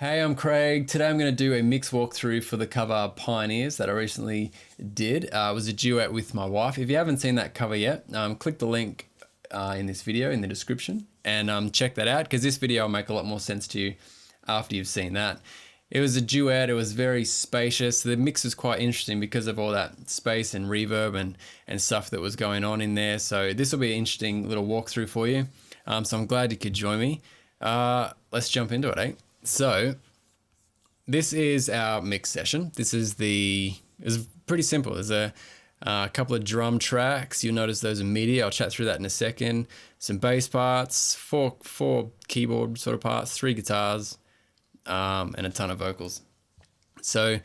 Hey, I'm Craig. Today I'm going to do a mix walkthrough for the cover Pioneers that I recently did. It was a duet with my wife. If you haven't seen that cover yet, click the link in this video in the description and check that out, because this video will make a lot more sense to you after you've seen that. It was a duet. It was very spacious. The mix was quite interesting because of all that space and reverb and stuff that was going on in there. So this will be an interesting little walkthrough for you. So I'm glad you could join me. Let's jump into it, eh? So this is our mix session. It's pretty simple. There's a couple of drum tracks. You'll notice those are MIDI. I'll chat through that in a second. Some bass parts, four keyboard sort of parts, 3 guitars, and a ton of vocals. So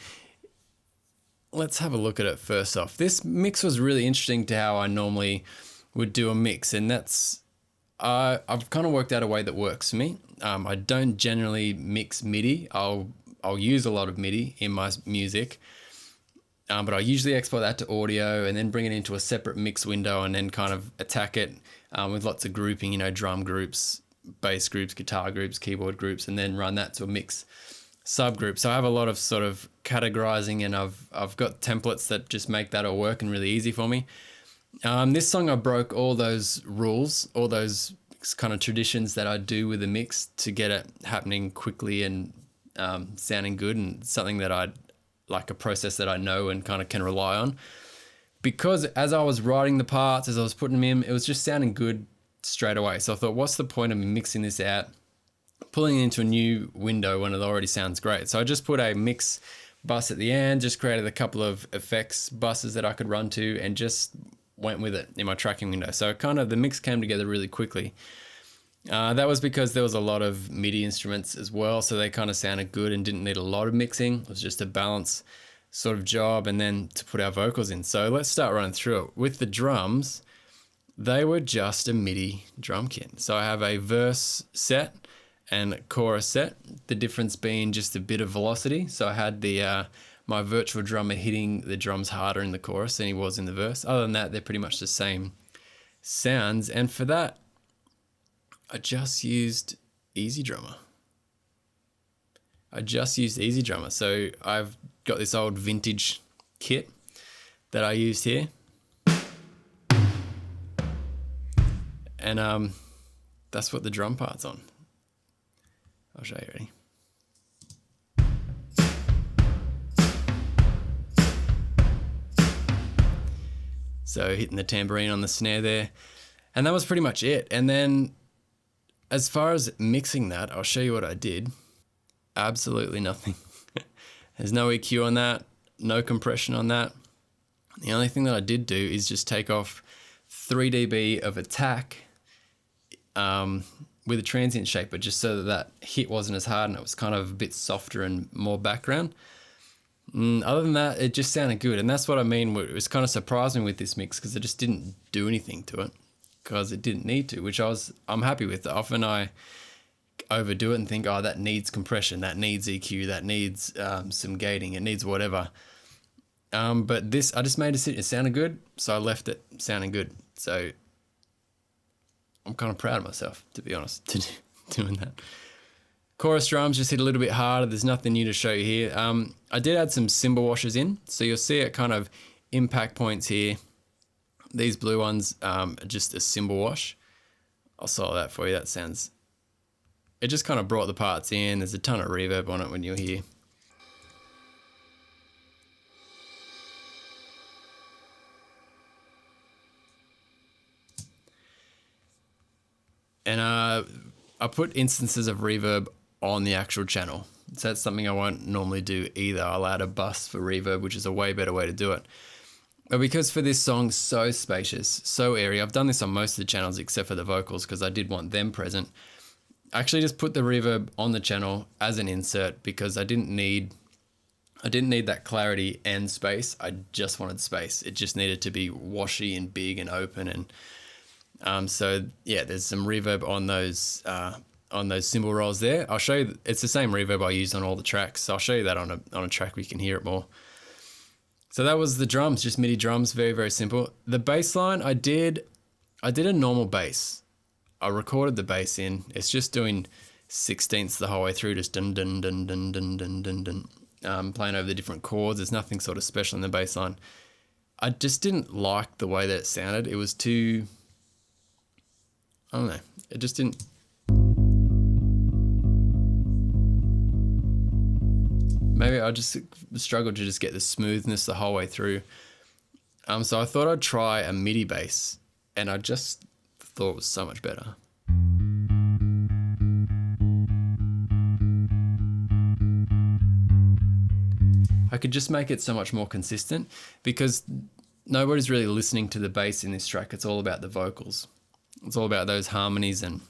let's have a look at it first off. This mix was really interesting to how I normally would do a mix, and that's I've kind of worked out a way that works for me. I don't generally mix MIDI. I'll use a lot of MIDI in my music, but I usually export that to audio and then bring it into a separate mix window and then kind of attack it with lots of grouping, drum groups, bass groups, guitar groups, keyboard groups, and then run that to a mix subgroup. So I have a lot of sort of categorizing, and I've got templates that just make that all work and really easy for me. This song, I broke all those rules, all those kind of traditions that I do with the mix to get it happening quickly and sounding good, and something that I like, a process that I know and kind of can rely on. Because as I was writing the parts, as I was putting them in, it was just sounding good straight away. So I thought, what's the point of mixing this out, pulling it into a new window when it already sounds great? So I just put a mix bus at the end, just created a couple of effects buses that I could run to, and just went with it in my tracking window. So kind of the mix came together really quickly. That was because there was a lot of MIDI instruments as well, so they kind of sounded good and didn't need a lot of mixing. It was just a balance sort of job, and then to put our vocals in. So let's start running through it. With the drums, they were just a MIDI drum kit. So I have a verse set and a chorus set, the difference being just a bit of velocity. So I had my virtual drummer hitting the drums harder in the chorus than he was in the verse. Other than that, they're pretty much the same sounds. And for that, I just used Easy Drummer. So I've got this old vintage kit that I used here. And that's what the drum part's on. I'll show you, ready? So hitting the tambourine on the snare there. And that was pretty much it. And then as far as mixing that, I'll show you what I did. Absolutely nothing. There's no EQ on that, no compression on that. The only thing that I did do is just take off 3 dB of attack with a transient shaper, just so that hit wasn't as hard and it was kind of a bit softer and more background. Other than that, it just sounded good. And that's what I mean. It was kind of surprising with this mix, because it just didn't do anything to it, because it didn't need to, which I'm happy with. Often I overdo it and think, oh, that needs compression, that needs EQ, that needs some gating, it needs whatever. But this, I just made it sounded good, so I left it sounding good. So I'm kind of proud of myself, to be honest, doing that. Chorus drums just hit a little bit harder. There's nothing new to show you here. I did add some cymbal washers in, so you'll see it kind of impact points here. These blue ones are just a cymbal wash. I'll solve that for you. It just kind of brought the parts in. There's a ton of reverb on it when you're here. And I put instances of reverb on the actual channel. So that's something I won't normally do either. I'll add a bus for reverb, which is a way better way to do it. But because for this song, so spacious, so airy, I've done this on most of the channels except for the vocals, because I did want them present. I actually just put the reverb on the channel as an insert, because I didn't need that clarity and space. I just wanted space. It just needed to be washy and big and open. And so yeah, there's some reverb on those cymbal rolls there. I'll show you, it's the same reverb I used on all the tracks. So I'll show you that on a track where you can hear it more. So that was the drums, just MIDI drums, very, very simple. The bass line, I did a normal bass. I recorded the bass in. It's just doing sixteenths the whole way through, just dun dun dun dun dun dun dun dun, playing over the different chords. There's nothing sort of special in the bass line. I just didn't like the way that it sounded. It was too, I don't know, it just didn't. Maybe I just struggled to just get the smoothness the whole way through. So I thought I'd try a MIDI bass, and I just thought it was so much better. I could just make it so much more consistent because nobody's really listening to the bass in this track. It's all about the vocals. It's all about those harmonies. And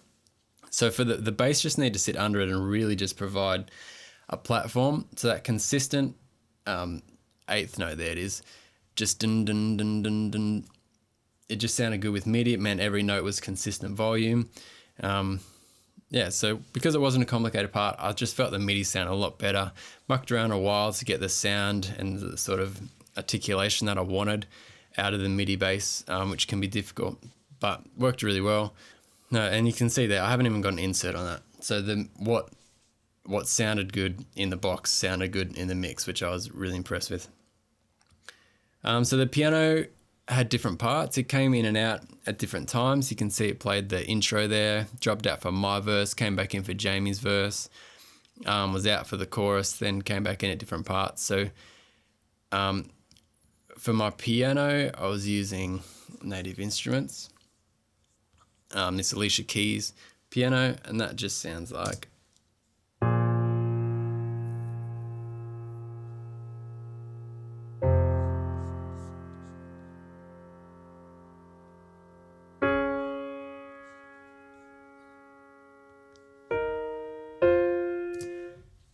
so for the bass just need to sit under it and really just provide a platform. So that consistent eighth note, there it is, just dun dun dun dun dun. It just sounded good with MIDI. It meant every note was consistent volume. Yeah, so because it wasn't a complicated part, I just felt the MIDI sounded a lot better. Mucked around a while to get the sound and the sort of articulation that I wanted out of the MIDI bass, which can be difficult, but worked really well. No, and you can see there, I haven't even got an insert on that. So what sounded good in the box sounded good in the mix, which I was really impressed with. So the piano had different parts. It came in and out at different times. You can see it played the intro there, dropped out for my verse, came back in for Jamie's verse, was out for the chorus, then came back in at different parts. So for my piano, I was using Native Instruments, this Alicia Keys piano, and that just sounds like.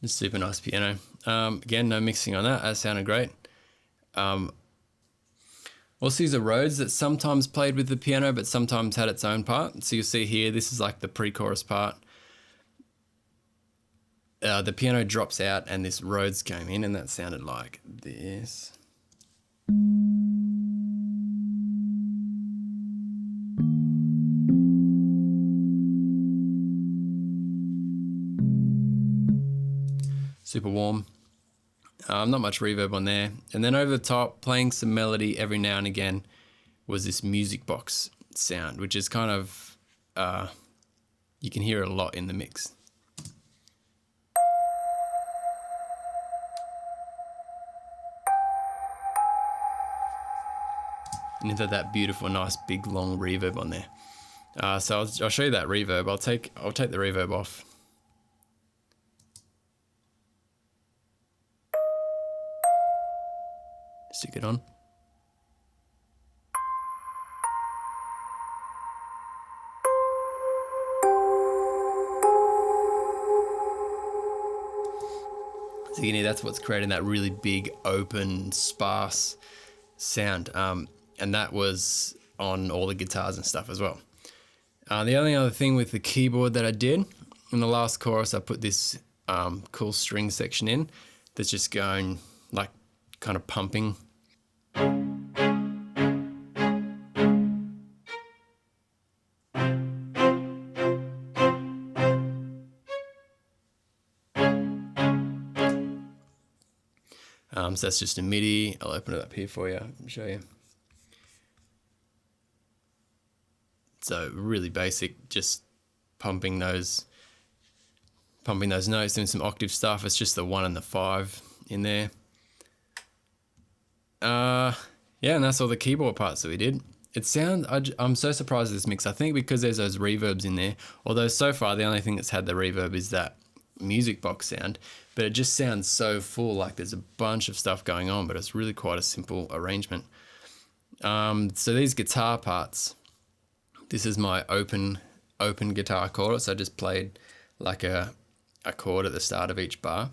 Just super nice piano. Again, no mixing on that. That sounded great. Also use a Rhodes that sometimes played with the piano, but sometimes had its own part. So you'll see here, this is like the pre-chorus part. The piano drops out and this Rhodes came in, and that sounded like this. Super warm. Not much reverb on there. And then over the top, playing some melody every now and again, was this music box sound, which is kind of, you can hear it a lot in the mix. And it had that beautiful, nice, big, long reverb on there. So I'll show you that reverb. I'll take the reverb off. Stick it on. So you can hear that's what's creating that really big, open, sparse sound. And that was on all the guitars and stuff as well. The only other thing with the keyboard that I did, in the last chorus, I put this cool string section in that's just going like kind of pumping. So that's just a MIDI. I'll open it up here for you and show you. So really basic, just pumping those notes, doing some octave stuff. It's just the 1 and the 5 in there. Yeah, and that's all the keyboard parts that we did. I'm so surprised at this mix. I think because there's those reverbs in there, although so far the only thing that's had the reverb is that music box sound, but it just sounds so full, like there's a bunch of stuff going on, but it's really quite a simple arrangement. So these guitar parts, this is my open guitar chord. So I just played like a chord at the start of each bar.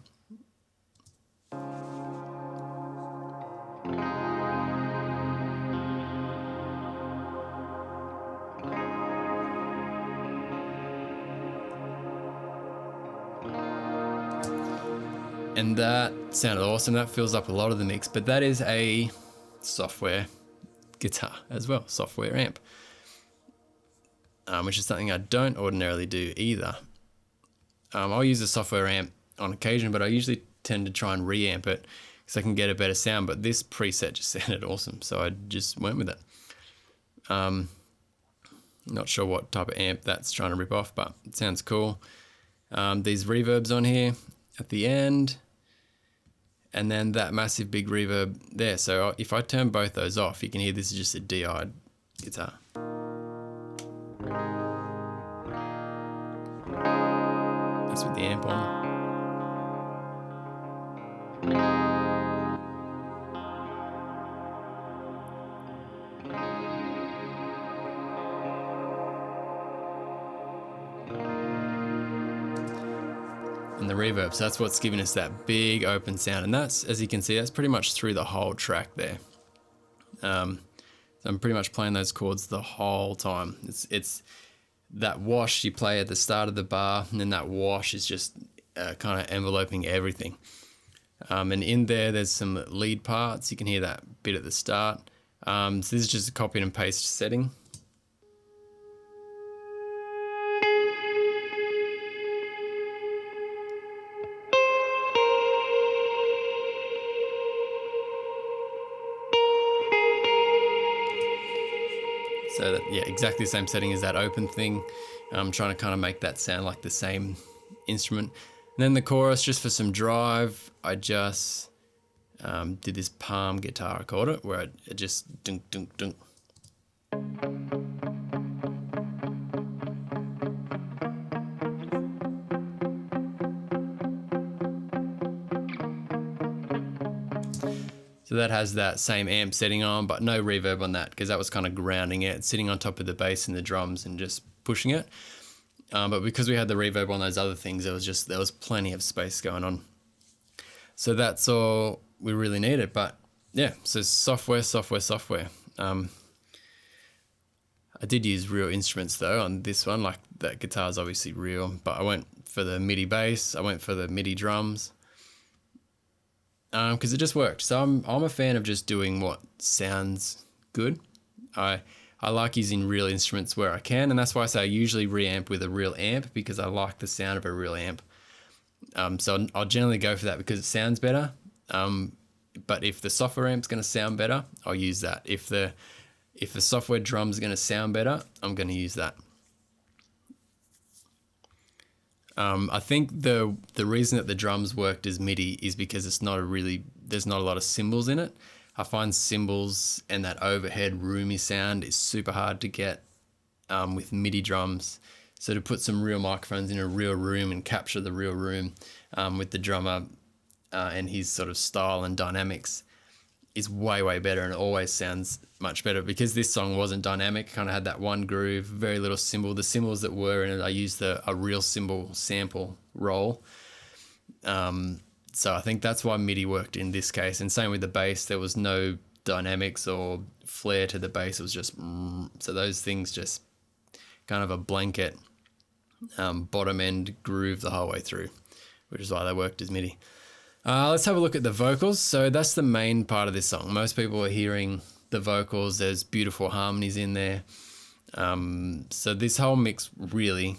And that sounded awesome. That fills up a lot of the mix, but that is a software guitar as well, software amp, which is something I don't ordinarily do either. I'll use a software amp on occasion, but I usually tend to try and reamp it because I can get a better sound. But this preset just sounded awesome, so I just went with it. Not sure what type of amp that's trying to rip off, but it sounds cool. These reverbs on here at the end, and then that massive big reverb there. So if I turn both those off, you can hear this is just a DI'd guitar. That's with the amp on. And the reverb, so that's what's giving us that big open sound, and that's, as you can see, that's pretty much through the whole track there. So I'm pretty much playing those chords the whole time. It's that wash you play at the start of the bar, and then that wash is just kind of enveloping everything. And in there's some lead parts. You can hear that bit at the start. So this is just a copy and paste setting. So that, yeah, exactly the same setting as that open thing. I'm trying to kind of make that sound like the same instrument. And then the chorus, just for some drive, I just did this palm guitar, I called it, where it just dunk, dunk, dunk. So that has that same amp setting on, but no reverb on that, because that was kind of grounding it, sitting on top of the bass and the drums and just pushing it. But because we had the reverb on those other things, there was plenty of space going on. So that's all we really needed. But yeah, so software. I did use real instruments though on this one, like that guitar is obviously real, but I went for the MIDI bass, I went for the MIDI drums. Because it just worked. So I'm a fan of just doing what sounds good. I like using real instruments where I can, and that's why I say I usually reamp with a real amp, because I like the sound of a real amp. So I'll generally go for that because it sounds better. But if the software amp's going to sound better, I'll use that. If the software drum's going to sound better, I'm going to use that. I think the reason that the drums worked as MIDI is because there's not a lot of cymbals in it. I find cymbals and that overhead roomy sound is super hard to get with MIDI drums. So to put some real microphones in a real room and capture the real room with the drummer and his sort of style and dynamics is way, way better, and it always sounds much better. Because this song wasn't dynamic, kind of had that one groove, very little cymbal. The cymbals that were in it, I used a real cymbal sample roll. So I think that's why MIDI worked in this case. And same with the bass, there was no dynamics or flair to the bass. It was just, so those things just kind of a blanket bottom end groove the whole way through, which is why they worked as MIDI. Let's have a look at the vocals. So that's the main part of this song. Most people are hearing the vocals. There's beautiful harmonies in there. So this whole mix really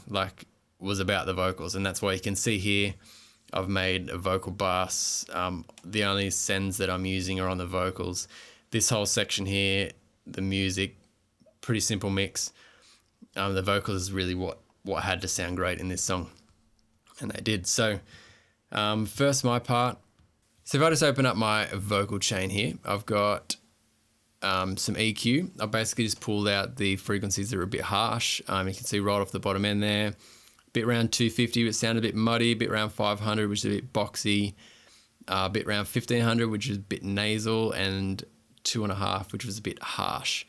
was about the vocals, and that's why you can see here I've made a vocal bass. The only sends that I'm using are on the vocals. This whole section here, the music, pretty simple mix. The vocals is really what had to sound great in this song, and they did. So first my part. So if I just open up my vocal chain here, I've got some EQ. I basically just pulled out the frequencies that are a bit harsh. You can see right off the bottom end there, bit around 250, which sounded a bit muddy, bit around 500, which is a bit boxy, bit around 1500, which is a bit nasal, and 2.5, which was a bit harsh.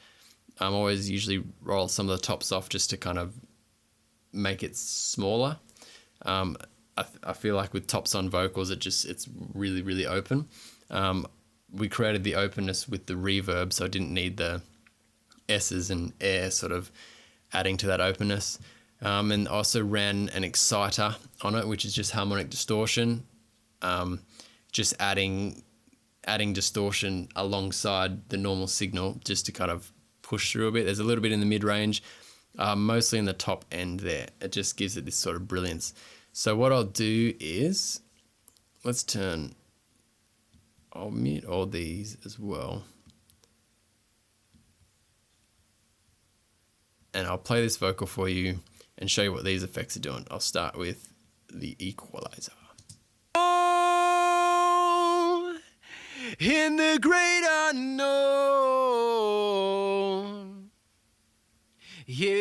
I'm always usually roll some of the tops off just to kind of make it smaller. I feel like with tops on vocals, it's really, really open. We created the openness with the reverb, so I didn't need the S's and air sort of adding to that openness. And also ran an exciter on it, which is just harmonic distortion. Just adding distortion alongside the normal signal just to kind of push through a bit. There's a little bit in the mid-range, mostly in the top end there. It just gives it this sort of brilliance. So what I'll do is, I'll mute all these as well. And I'll play this vocal for you and show you what these effects are doing. I'll start with the equalizer. Oh, in the great unknown, yeah.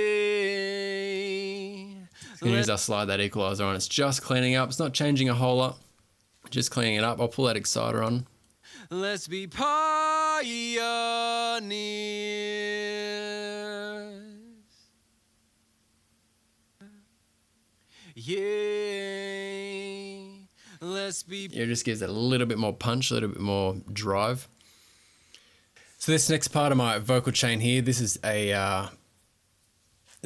As soon as I slide that equalizer on, it's just cleaning up. It's not changing a whole lot, just cleaning it up. I'll pull that exciter on. Let's be pioneers. Yeah, let's be. It just gives it a little bit more punch, a little bit more drive. So this next part of my vocal chain here, this is it's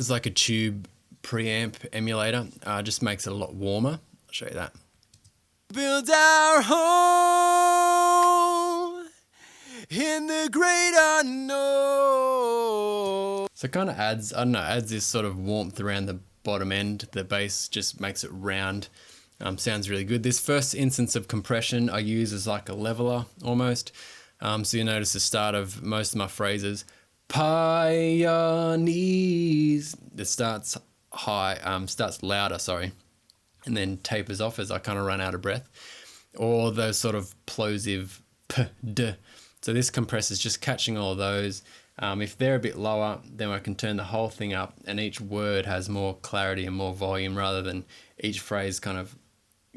like a tube preamp emulator. Just makes it a lot warmer. I'll show you that. Build our home in the great unknown. So it kind of adds, I don't know, adds this sort of warmth around the bottom end. The bass just makes it round. Sounds really good. This first instance of compression I use as like a leveler almost. So you notice the start of most of my phrases, pioneers, it starts high, starts louder, sorry, and then tapers off as I kind of run out of breath, or those sort of plosive p, d. So this compressor is just catching all of those. If they're a bit lower, then I can turn the whole thing up and each word has more clarity and more volume rather than each phrase kind of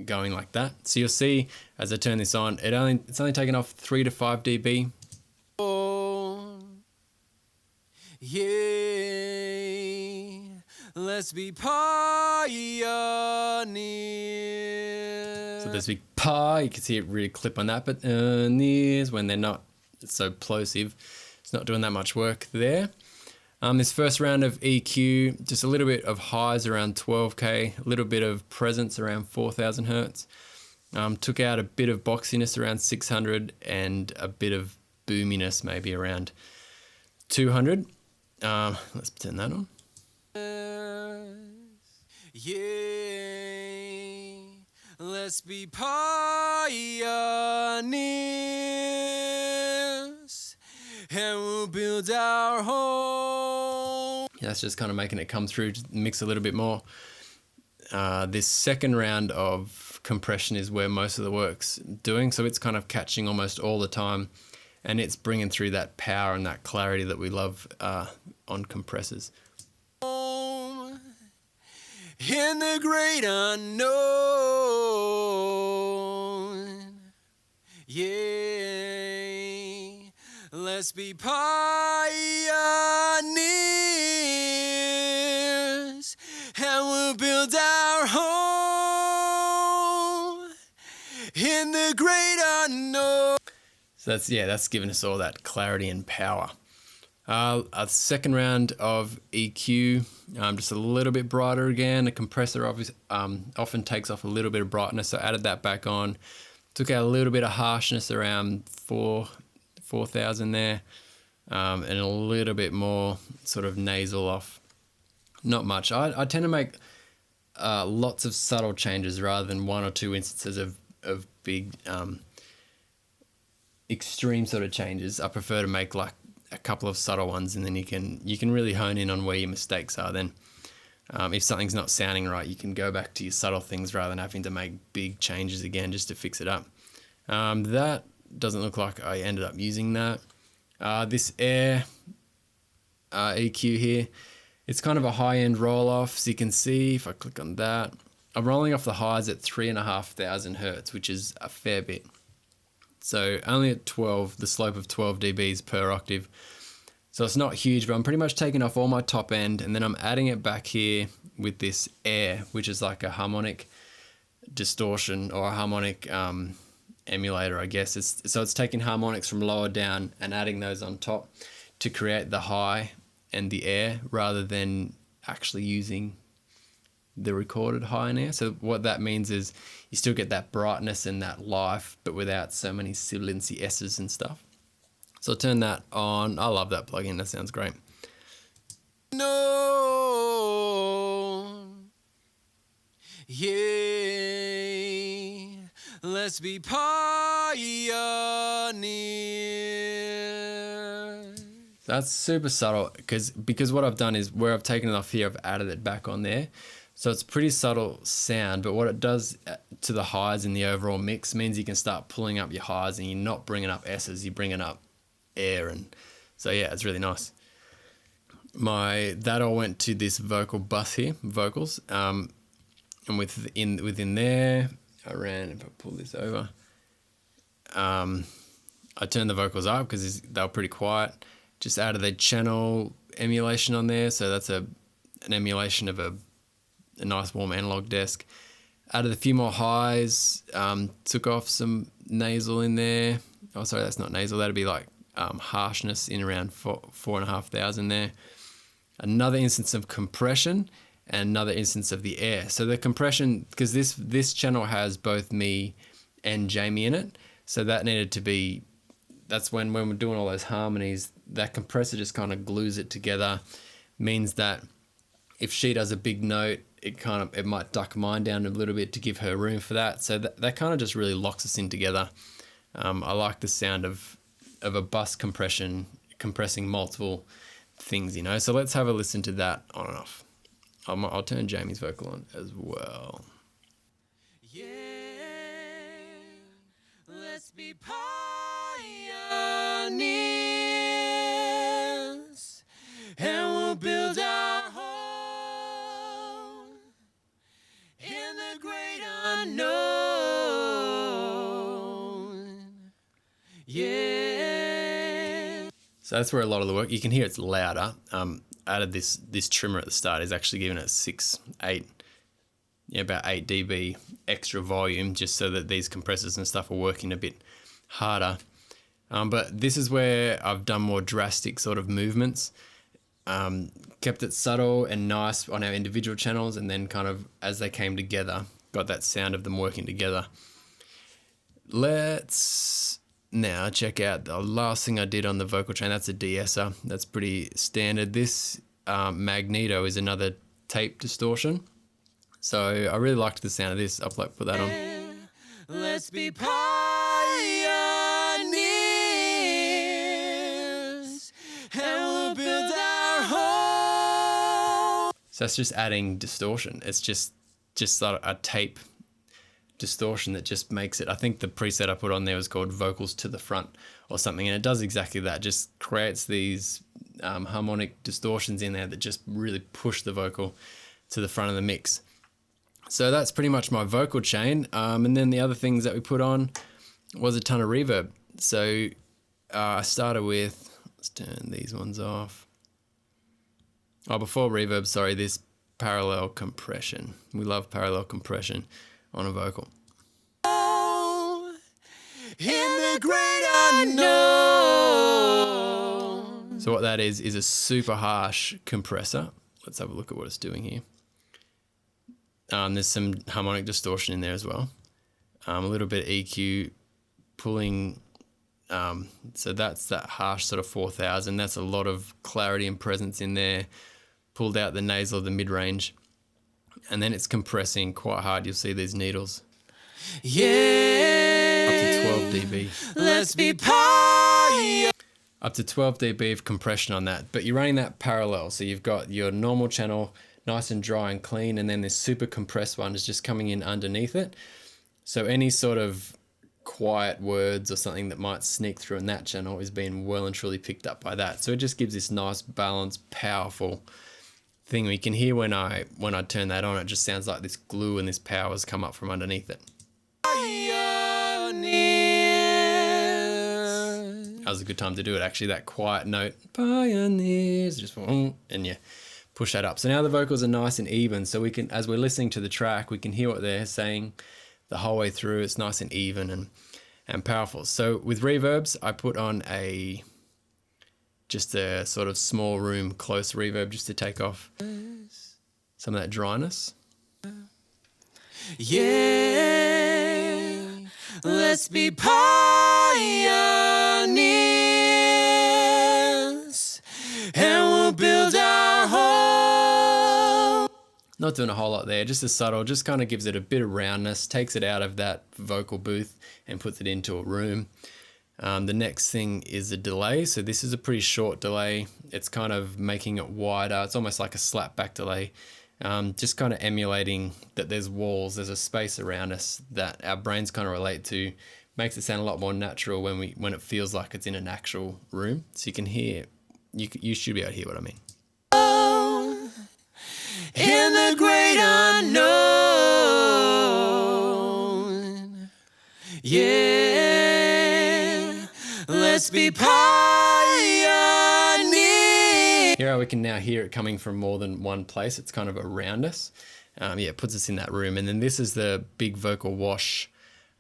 going like that. So you'll see as I turn this on, it's only taken off 3 to 5 dB. Oh, yeah, let's be pioneers. So there's big pa, you can see it really clip on that, but nears when they're not so plosive. It's not doing that much work there. This first round of EQ, just a little bit of highs around 12K, a little bit of presence around 4,000 Hertz. Took out a bit of boxiness around 600 and a bit of boominess maybe around 200. Let's turn that on. Yeah, let's be pioneers and we'll build our home. Yeah, that's just kind of making it come through, just mix a little bit more. This second round of compression is where most of the work's doing, so it's kind of catching almost all the time, and it's bringing through that power and that clarity that we love on compressors. In the great unknown, yeah, let's be pioneers and we'll build our home in the great unknown. So that's giving us all that clarity and power. A second round of EQ, just a little bit brighter again. The compressor often takes off a little bit of brightness, so added that back on. Took out a little bit of harshness around 4,000 there, and a little bit more sort of nasal off. Not much. I tend to make lots of subtle changes rather than one or two instances of big extreme sort of changes. I prefer to make like a couple of subtle ones, and then you can really hone in on where your mistakes are. Then if something's not sounding right, you can go back to your subtle things rather than having to make big changes again just to fix it up. That doesn't look like I ended up using that. This air EQ here, it's kind of a high-end roll-off, so you can see if I click on that, I'm rolling off the highs at 3,500 Hertz, which is a fair bit. So only at 12, the slope of 12 dBs per octave. So it's not huge, but I'm pretty much taking off all my top end, and then I'm adding it back here with this air, which is like a harmonic distortion or a harmonic emulator, I guess. So it's taking harmonics from lower down and adding those on top to create the high and the air rather than actually using the recorded high and air. So what that means is you still get that brightness and that life, but without so many sibilancy S's and stuff. So I'll turn that on. I love that plugin. That sounds great. No. Yeah, let's be pioneers. That's super subtle because what I've done is where I've taken it off here, I've added it back on there. So it's pretty subtle sound, but what it does to the highs in the overall mix means you can start pulling up your highs and you're not bringing up S's, you're bringing up air. And so yeah, it's really nice. That all went to this vocal bus here, vocals. And within there, if I pull this over, I turned the vocals up because they were pretty quiet. Just added the channel emulation on there. So that's an emulation of a nice warm analog desk. Added a few more highs, took off some nasal in there. Oh, sorry, that's not nasal. That'd be like harshness in around 4,500 there. Another instance of compression and another instance of the air. So the compression, because this channel has both me and Jamie in it, so that needed to be, that's when we're doing all those harmonies, that compressor just kind of glues it together, means that if she does a big note, it might duck mine down a little bit to give her room for that. So that kind of just really locks us in together. I like the sound of a bus compressing multiple things, So let's have a listen to that on and off. I'll turn Jamie's vocal on as well. Yeah, let's be pioneers, and we'll build our home in the great unknown. Yeah. So that's where a lot of the work, you can hear it's louder. Added this trimmer at the start is actually giving it about 8 dB extra volume, just so that these compressors and stuff are working a bit harder. But this is where I've done more drastic sort of movements. Kept it subtle and nice on our individual channels, and then kind of as they came together, got that sound of them working together. Let's now check out the last thing I did on the vocal chain. That's a de-esser. That's pretty standard. This magneto is another tape distortion. So I really liked the sound of this. I'll put that on. Let's be pioneers, and we'll build our home. So that's just adding distortion. It's just sort of a tape distortion that just makes it, I think the preset I put on there was called vocals to the front or something, and it does exactly that. Just creates these harmonic distortions in there that just really push the vocal to the front of the mix. So that's pretty much my vocal chain. And then the other things that we put on was a ton of reverb. So I started with, let's turn these ones off. Oh, before reverb, sorry, this parallel compression. We love parallel compression on a vocal. In the great unknown. So what that is a super harsh compressor. Let's have a look at what it's doing here. There's some harmonic distortion in there as well. A little bit of EQ pulling. So that's that harsh sort of 4,000. That's a lot of clarity and presence in there. Pulled out the nasal, the mid-range. And then it's compressing quite hard. You'll see these needles. Yeah. Up to 12 dB. Let's be up to 12 dB of compression on that. But you're running that parallel. So you've got your normal channel, nice and dry and clean, and then this super compressed one is just coming in underneath it. So any sort of quiet words or something that might sneak through in that channel is being well and truly picked up by that. So it just gives this nice, balanced, powerful thing. We can hear when I turn that on, it just sounds like this glue and this power's come up from underneath it. That was a good time to do it, actually, that quiet note, pioneers, just and you push that up. So now the vocals are nice and even, so we can, as we're listening to the track, we can hear what they're saying the whole way through. It's nice and even and powerful. So with reverbs, I put on just a sort of small room close reverb just to take off some of that dryness. Yeah, let's be pioneers, and we'll build our home. Not doing a whole lot there, just a subtle, just kind of gives it a bit of roundness, takes it out of that vocal booth and puts it into a room. The next thing is a delay. So this is a pretty short delay. It's kind of making it wider. It's almost like a slap back delay. Just kind of emulating that there's walls, there's a space around us that our brains kind of relate to. Makes it sound a lot more natural when it feels like it's in an actual room. So you can hear, you should be able to hear what I mean. In the great unknown, yeah, let's be pioneers. Here we can now hear it coming from more than one place. It's kind of around us. Yeah, it puts us in that room. And then this is the big vocal wash,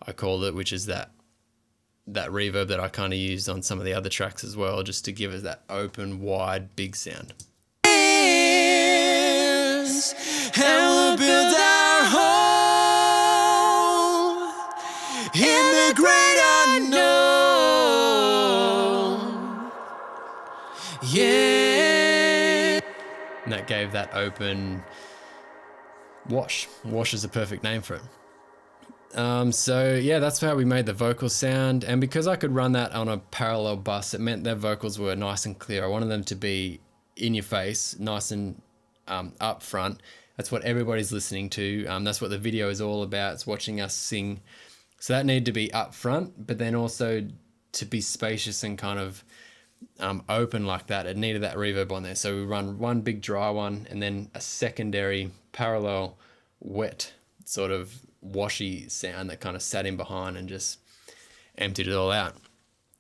I called it, which is that reverb that I kind of used on some of the other tracks as well, just to give us that open, wide, big sound. And we'll build our home in the great unknown. Yeah. And that gave that open wash. Wash is a perfect name for it. So yeah, that's how we made the vocal sound. And because I could run that on a parallel bus, it meant their vocals were nice and clear. I wanted them to be in your face, nice and up front. That's what everybody's listening to. That's what the video is all about. It's watching us sing. So that needed to be up front, but then also to be spacious and kind of open like that, it needed that reverb on there. So we run one big dry one and then a secondary parallel wet sort of washy sound that kind of sat in behind and just emptied it all out.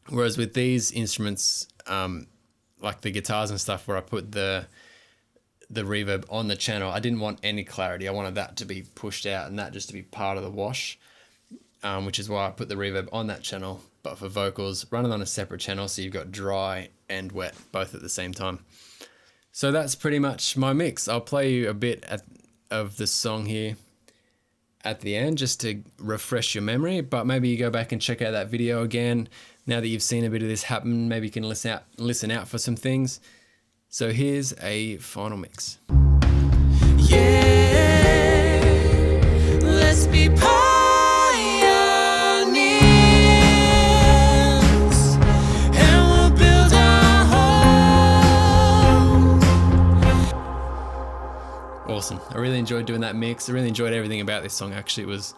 Whereas with these instruments, like the guitars and stuff where I put the reverb on the channel, I didn't want any clarity. I wanted that to be pushed out and that just to be part of the wash, which is why I put the reverb on that channel. But for vocals, run it on a separate channel so you've got dry and wet both at the same time. So that's pretty much my mix. I'll play you a bit of the song here at the end just to refresh your memory, but maybe you go back and check out that video again. Now that you've seen a bit of this happen, maybe you can listen out for some things. So here's a final mix. Yeah, let's be pioneers, and we'll build our home. Awesome. I really enjoyed doing that mix. I really enjoyed everything about this song. Actually, it was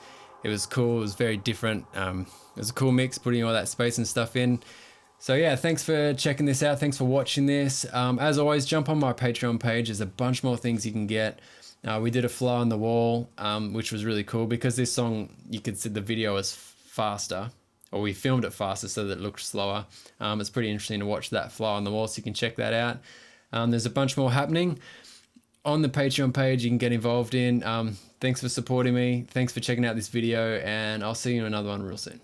cool. It was very different. It was a cool mix, putting all that space and stuff in. So yeah, thanks for checking this out. Thanks for watching this. As always, jump on my Patreon page. There's a bunch more things you can get. We did a fly on the wall, which was really cool because this song, you could see the video is faster, or we filmed it faster so that it looked slower. It's pretty interesting to watch that fly on the wall, so you can check that out. There's a bunch more happening on the Patreon page you can get involved in. Thanks for supporting me. Thanks for checking out this video, and I'll see you in another one real soon.